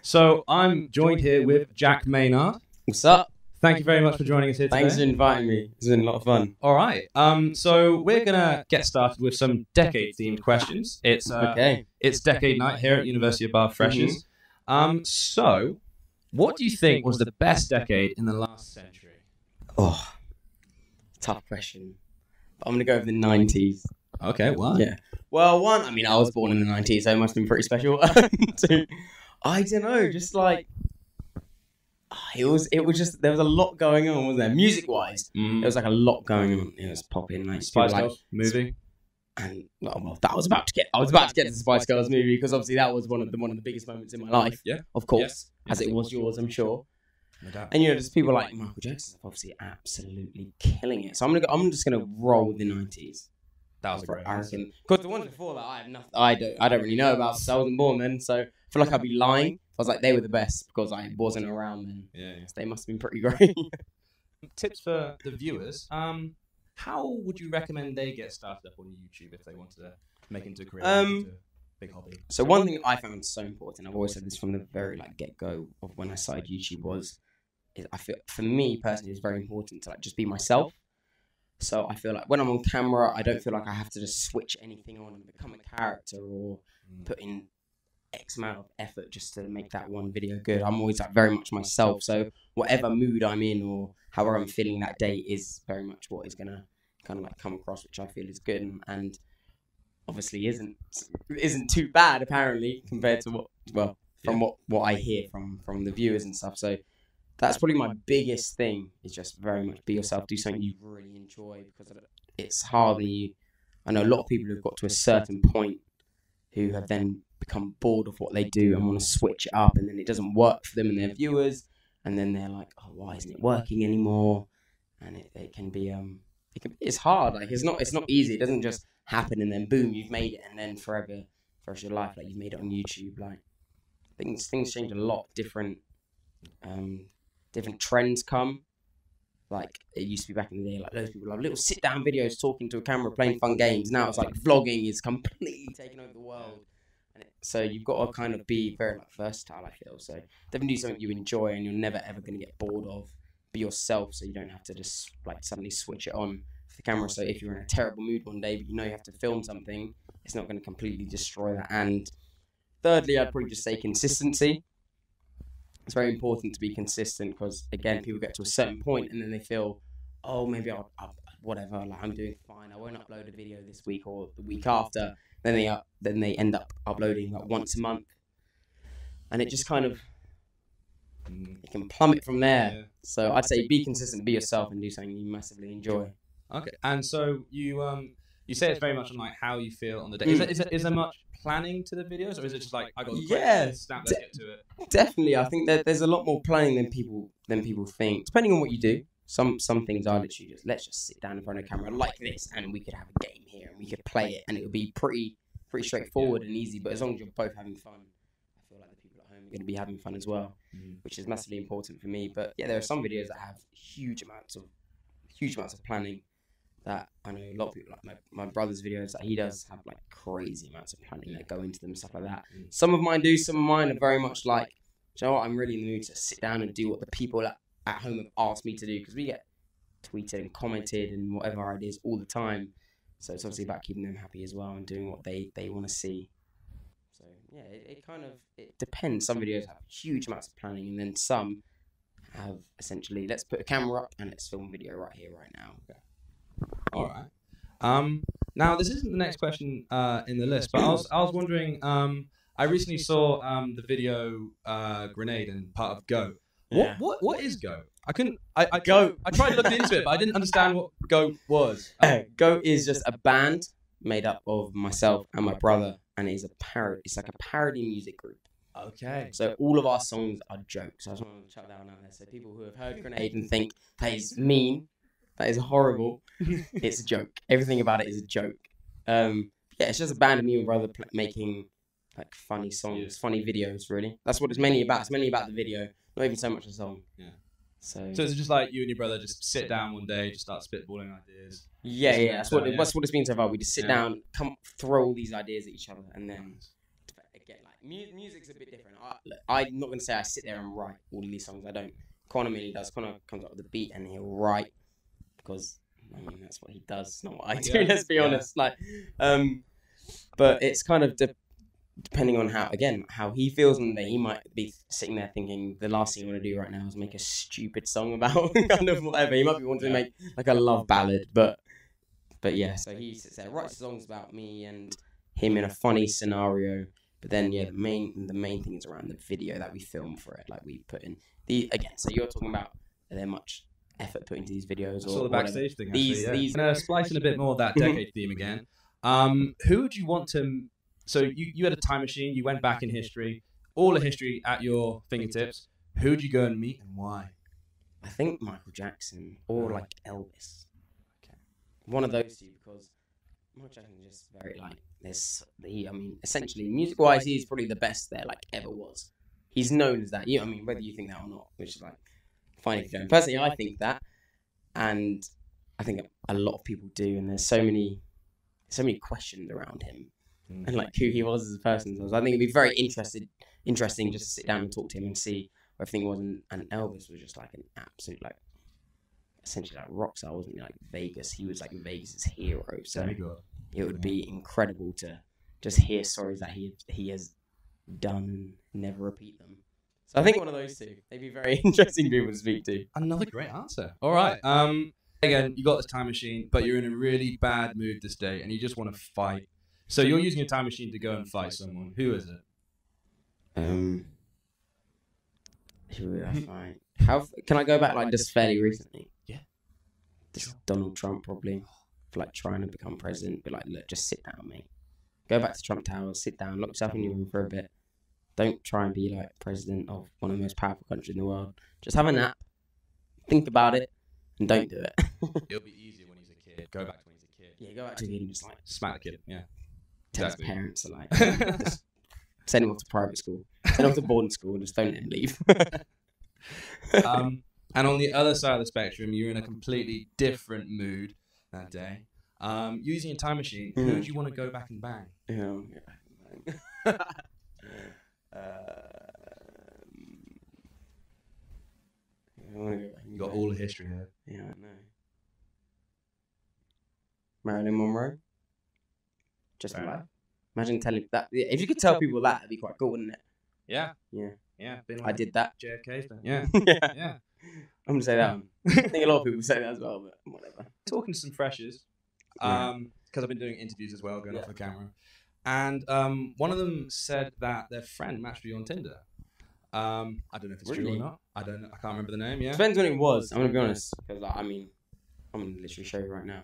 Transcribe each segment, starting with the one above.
So I'm joined here with Jack Maynard. What's up? Thank you very much for joining us here today. Thanks for inviting me. It's been a lot of fun. All right. So we're gonna get started with some decade-themed questions. It's decade night here at University of Bath Freshers. So what do you think was the best decade in the last century? Oh, tough question. But I'm gonna go with the 90s. Okay, why? Yeah. Well, one, I mean, I was born in the 90s, so it must have been pretty special. Two, I don't know, just like it was just there was a lot going on, wasn't there? Music wise, there was like a lot going on. It was popping, like Spice Girls movie. And well, I was about to get to the Spice Girls movie because obviously that was one of the biggest moments in my life. Yeah, of course, as it was yours, I'm sure. No doubt. And just people like Michael Jackson, obviously absolutely killing it. So I'm just gonna roll with the 90s. That was a great answer. Because the ones before that, I have nothing. I don't really know about. So I wasn't born then, so I feel like I'd be lying. I was like they were the best because I wasn't around then. Yeah. So they must have been pretty great. Tips for the viewers. How would you recommend they get started up on YouTube if they wanted to make into a career, into a big hobby? So one thing I found so important, I've always said this from the very get go of when I started YouTube is I feel for me personally it's very important to just be myself. So I feel like when I'm on camera, I don't feel like I have to just switch anything on and become a character or put in X amount of effort just to make that one video good. I'm always very much myself. So whatever mood I'm in or however I'm feeling that day is very much what is gonna kind of come across, which I feel is good and obviously isn't too bad apparently compared to what I hear from the viewers and stuff. So that's probably my biggest thing is just very much be yourself, do something you really enjoy because it's hard and I know a lot of people who've got to a certain point who have then become bored of what they do and want to switch it up and then it doesn't work for them and their viewers and then they're like, oh, why isn't it working anymore? And it can be it's hard, it's not easy. It doesn't just happen and then boom, you've made it and then forever for your life, you've made it on YouTube. Things change a lot. Different trends come. It used to be back in the day, loads of people love little sit down videos talking to a camera playing fun games. Now it's vlogging is completely taking over the world. So you've got to kind of be very versatile, I feel. So definitely do something you enjoy and you're never ever going to get bored of. Be yourself so you don't have to just suddenly switch it on for the camera. So if you're in a terrible mood one day but you know you have to film something, it's not going to completely destroy that. And thirdly, I'd probably just say consistency. It's very important to be consistent because again, people get to a certain point and then they feel, oh, maybe I'll whatever, I'm doing fine. I won't upload a video this week or the week after. Then they end up uploading once a month, and it just kind of it can plummet from there. Yeah. So I'd say be consistent, be yourself, and do something you massively enjoy. Okay, and so you say it's very much on how you feel on the day. Is there much planning to the videos, or is it just I got snap, let's get to it? Definitely, I think that there's a lot more planning than people think. Depending on what you do, some things are literally just let's just sit down in front of a camera like this, and we could have a game here, and we could play it, and it would be pretty straightforward and easy. But as long as you're both having fun, I feel like the people at home are going to be having fun as well, which is massively important for me. But yeah, there are some videos that have huge amounts of planning. That I know a lot of people, my brother's videos that he does have crazy amounts of planning that go into them and stuff like that. Some of mine do, some of mine are very much do you know what, I'm really in the mood to sit down and do what the people at home have asked me to do, because we get tweeted and commented and whatever ideas all the time. So it's obviously about keeping them happy as well and doing what they want to see. So yeah, it depends. Some videos have huge amounts of planning and then some have essentially, let's put a camera up and let's film a video right here, right now. Okay. All right. Now this isn't the next question in the list, but I was wondering. I recently saw the video Grenade and part of Go. Yeah. What is Go? I tried looking into it, but I didn't understand what Go was. Go is just a band made up of myself and my brother, and it is a parody. It's like a parody music group. Okay. So all of our songs are jokes. I just want to chuck that one out there. So people who have heard Grenade and think that is mean, that is horrible, it's a joke. Everything about it is a joke. Yeah, it's just a band of me and brother making funny songs, funny videos. Really, that's what it's mainly about. It's mainly about the video, not even so much the song. Yeah. So it's just you and your brother just sit down one day, just start spitballing ideas. Yeah. That's what it's been so far. We just sit down, throw all these ideas at each other, and then get music's a bit different. I'm not gonna say I sit there and write all of these songs. I don't. Connor mainly does. Connor comes up with the beat and he'll write because I mean that's what he does. It's not what I do. Let's be honest. Like, but it's kind of depending on how he feels, and he might be sitting there thinking the last thing I want to do right now is make a stupid song about kind of whatever. He might be wanting to make like a love ballad, but yeah. So he sits there, writes songs about me and him in a funny scenario. But then the main thing is around the video that we film for it. Like we put in so you're talking about are there much effort put into these videos? I saw the backstage thing. Actually, these splicing a bit more of that decade theme again. Who would you want to? So you had a time machine. You went back in history, all of history at your fingertips. Who would you go and meet and why? I think Michael Jackson or like Elvis. Okay, one of those two because Michael Jackson is just very like essentially music-wise, he's probably the best there like ever was. He's known as that. I mean, whether you think that or not, which is like fine if you don't. Personally, I think that, and I think a lot of people do. And there's so many questions around him and like who he was as a person. So I think it'd be very interesting just to sit down and talk to him and see what everything was. And Elvis was just like an absolute like essentially like rock star, wasn't he? Like Vegas, he was like Vegas's hero. So it would be incredible to just hear stories that he has done and never repeat them. So I think one of those two. They'd be very interesting people to speak to. Another great answer. All right. Again, you got this time machine, but you're in a really bad mood this day, and you just want to fight. So you're using a time machine to go and fight someone. Who is it? Who would I fight? Can I go back like just fairly recently? Yeah. Just Donald Trump probably. For like trying to become president, but like look, just sit down, mate. Go back to Trump Tower, sit down, lock yourself in your room for a bit. Don't try and be like president of one of the most powerful countries in the world. Just have a nap, think about it, and don't do it. It'll be easier when he's a kid. Go back to when he's a kid. Yeah, go back to him and just like smack the kid. Yeah. Tell his parents to like just send him off to private school, send him off to boarding school, and just don't let him leave. And on the other side of the spectrum, you're in a completely different mood that day. Using a time machine, who would you want to go back and bang? You got all the history here. Yeah, I know. Marilyn Monroe. Just like, imagine telling that. If you could tell people that, it'd be quite cool, wouldn't it? Yeah. Yeah. Yeah. I did that. JFK's done. Yeah. Yeah. I'm gonna say that one. I think a lot of people say that as well, but whatever. Talking to some freshers, because I've been doing interviews as well, going off the camera, and one of them said that their friend matched with you on Tinder. I don't know if it's true or not. I don't know. I can't remember the name. Yeah. Depends when it was. I'm gonna be honest, because I mean, I'm gonna literally show you right now.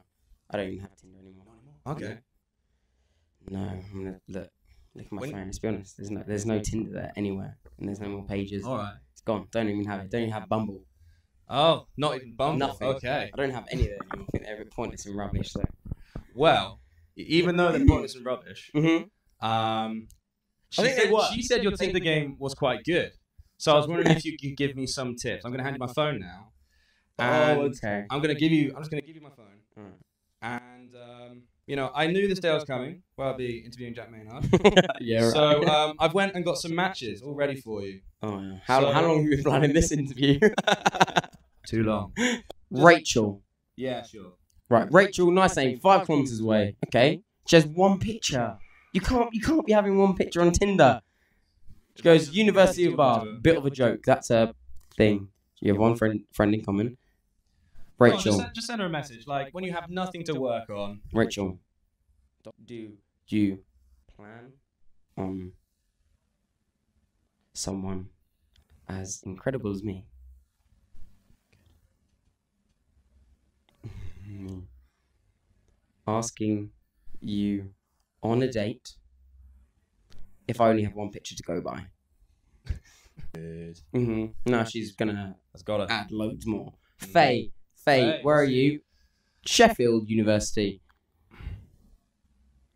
I don't even have Tinder anymore. Okay. No, I'm gonna look at my phone. Let's be honest. There's no Tinder there anywhere, and there's no more pages. All right. It's gone. Don't even have it. Don't even have Bumble. Oh, not even Bumble. Nothing. Okay. I don't have any of that anymore. I think they're pointless and rubbish. So. Well, even though they're pointless and rubbish, she said your Tinder game was quite good. So I was wondering if you could give me some tips. I'm going to hand you my phone now. Okay. I'm just going to give you my phone. And, I knew this day was coming. Well, I'll be interviewing Jack Maynard. Yeah, right. So I've went and got some matches all ready for you. Oh, yeah. How long have you been planning this interview? Too long. Rachel. Yeah, sure. Right, Rachel, nice name, 5 kilometers away. Okay, she has one picture. You can't be having one picture on Tinder. She goes, University of Bath, bit of a joke. That's a thing. You have one friend in common. Rachel. Just send her a message. Like when you have nothing to work on. Rachel, do you plan on someone as incredible as me? Asking you on a date if I only have one picture to go by. Good. No, she's gonna add loads more. Faye, where are you? Sheffield University.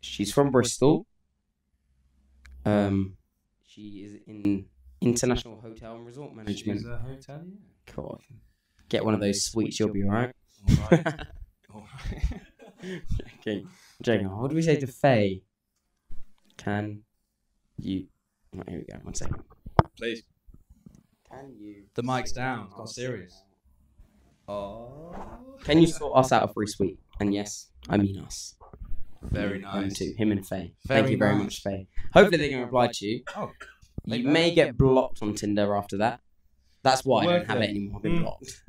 She's from Bristol. She is in international hotel and resort management. She's a hotelier. God, get one of those suites, you'll be alright. Okay, Jacob, what do we say to Faye? Can you Right, here we go. 1 second. Please. Can you? The mic's down. It's got serious. Oh. Can you sort us out a free suite? And yes, I mean us. Very nice. Him and Faye. Very Thank you very nice. much, Faye. Hopefully they can reply to you. Oh. You may get blocked on Tinder after that. That's why I don't have it anymore. I've been blocked.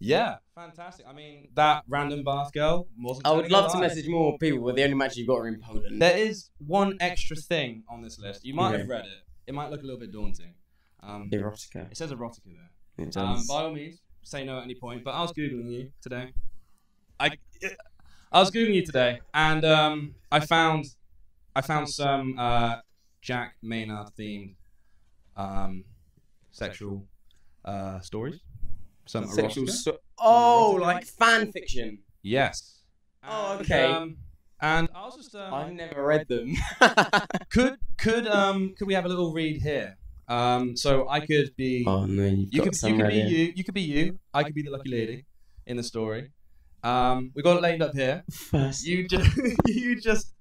Yeah, fantastic. I mean, that random bath girl wasn't. I would love to message more people, but the only match you've got are in Poland. There is one extra thing on this list. You might have read it. It might look a little bit daunting. Erotica. It says erotica there. It does. By all means, say no at any point. But I was googling you today. I was googling you today, and I found some Jack Maynard themed sexual stories. Some Sexual erotica. like fan fiction. Yes. Oh, okay. And I was just. I've never read them. Could we have a little read here? So I could be. Oh no, you could be you. You could be you. I could be the lucky lady in the story. We got it laid up here. First. You just.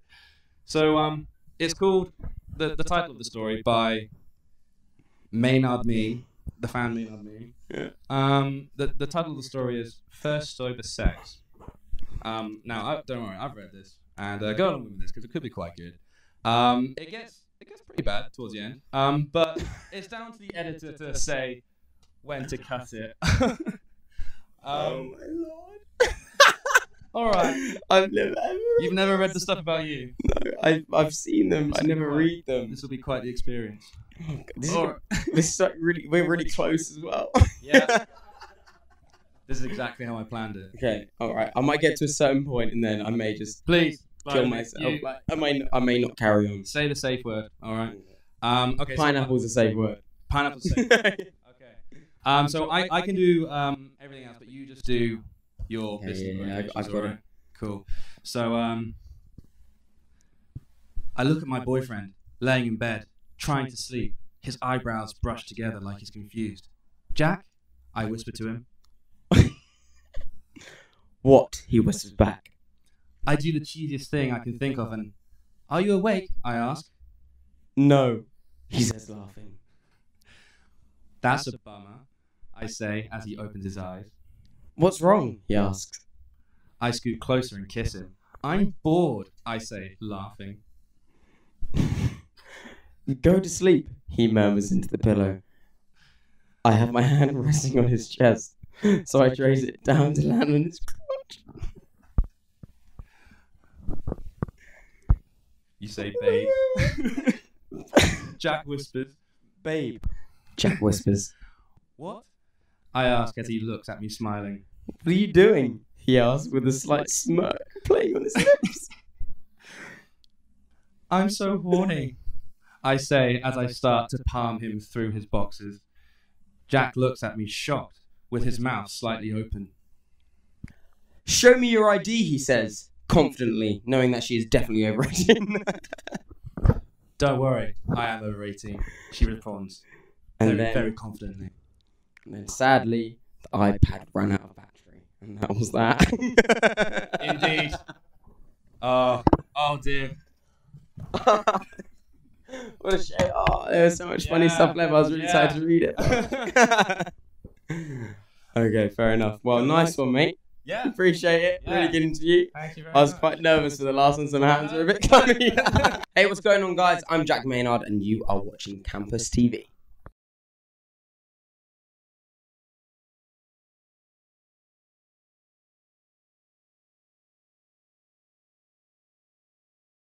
So it's called the title of the story by Maynard Me, the fan Maynard Me. Yeah. The title of the story is First Sober Sex. Now don't worry, I've read this and go along with this because it could be quite good. It gets pretty bad towards the end. But it's down to the editor to say when to cut it. Oh my lord. All right. You've never read the stuff about you? No, I've seen them. I never read them. This will be quite the experience. This is like we're really close as well. Yeah. This is exactly how I planned it. Okay, all right. I might get to a certain point and then I may just kill myself. I may not carry on. Say the safe word. All right. Okay. Pineapple's a safe word. Pineapple's safe. Okay. So I can do everything else, but you just do your business. Yeah, I've got it. Cool. So I look at my boyfriend laying in bed, trying to sleep, his eyebrows brushed together like he's confused. Jack, I whisper to him. What? He whispers back. I do the cheesiest thing I can think of and... Are you awake? I ask. No, he says laughing. That's a bummer, I say as he opens his eyes. What's wrong? He asks. I scoot closer and kiss him. I'm bored, I say, laughing. Go to sleep, he murmurs into the pillow. I have my hand resting on his chest, so I trace it down to land on his crotch. You say, babe. Jack whispers. Babe. Jack whispers. What? I ask as he looks at me smiling. What are you doing? He asks with a slight smirk playing on his lips. I'm so horny, I say as I start to palm him through his boxes. Jack looks at me shocked, with his mouth slightly open. Show me your ID, he says, confidently, knowing that she is definitely over 18. Don't worry, I am over 18, she responds, very confidently. And then sadly, the iPad ran out of battery, and that was that. Indeed. Oh dear. What a shame. Oh, there was so much funny stuff left. I was really excited to read it. Okay, fair enough. Well, nice one, mate. Yeah. Appreciate it. Yeah. Really good interview. Thank you very I was much. quite nervous for the last one, so my hands were a bit clammy. Hey, what's going on, guys? I'm Jack Maynard, and you are watching Campus TV.